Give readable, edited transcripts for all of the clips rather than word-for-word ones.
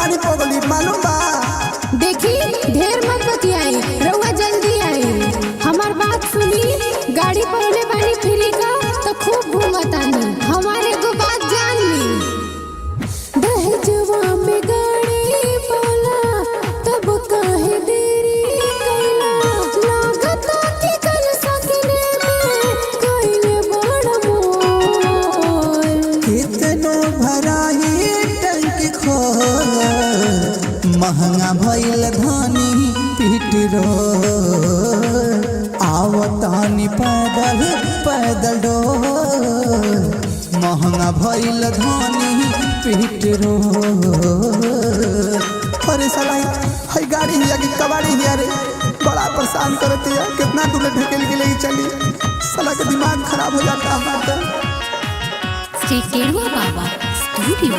पानी पोगली मालूम बा। देखी ढेर मत बतियाई, रउआ जल्दी आई। हमार बात सुनी, गाड़ी पौले बानी फ्री का तो खूब घूमतानी। हमारे को बात जान ली, दहेजवा में गाड़ी पौला तब काहे देरी कैला। लागता कि कल सपने में कइले बड़ मोल। कितनो भराई टंकी खोल, महंगा भइल धानी पेट्रोल। आवतानी पैदल पैदल डोल, महंगा भइल धानी पेट्रोल। अरे साला हई गाड़ी हिया कि कबाड़ी हिया रे, बड़ा परेशान करती है। कितना दूर ढकेल के लेके चली, साला का दिमाग खराब हो जाता हमारा। श्री केरुआ बाबा स्टूडियो।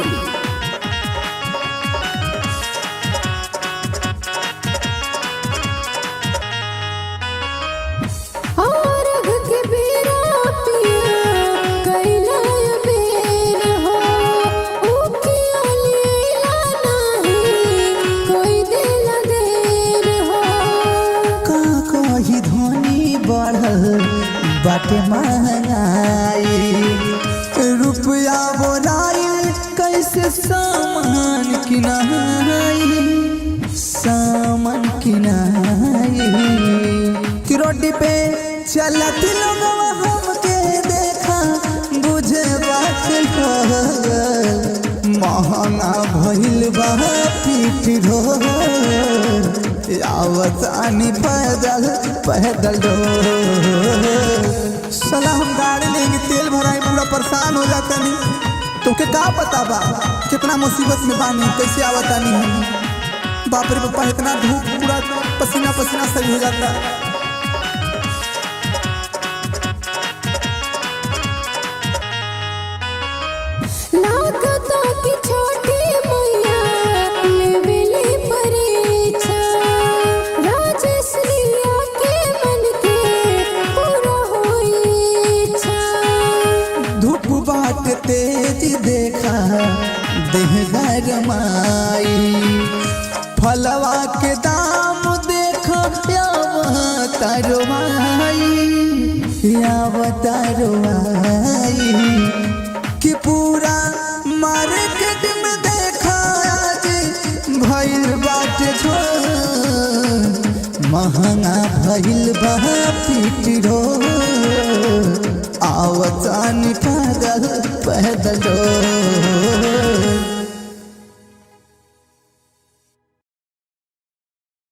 बाटे महंगाई, रुपया बोलाई कैसे सामान किनाई, सामान किनाई। रोटी पे चलत लोगवा हमके देखा बुझे बात महंगा भइल बा पेट्रोल। आवतानी पैदल पैदल डोल, साला हम गाड़ी लेंगे तेल भराई पूरा परेशान हो जाता नहीं। तो के का पता बा कितना मुसीबत में बानी, कैसे आवतानी हम। बाप रे बापा, इतना धूप पूरा पसीना पसीना सही हो जाता। लागता कि छोटी मैया लेवेले परीक्षा, राजश्रिया के मन के पूरा होई इच्छा। धूप बाट तेज देखा देह गरमाई, फलवा के दाम देखा यावतारुआई कि पूरा मार्केट में देखा आज भइल बाटे छोड़, महंगा भइल बा पेट्रोल। आवतानी पैदल पैदल डोल।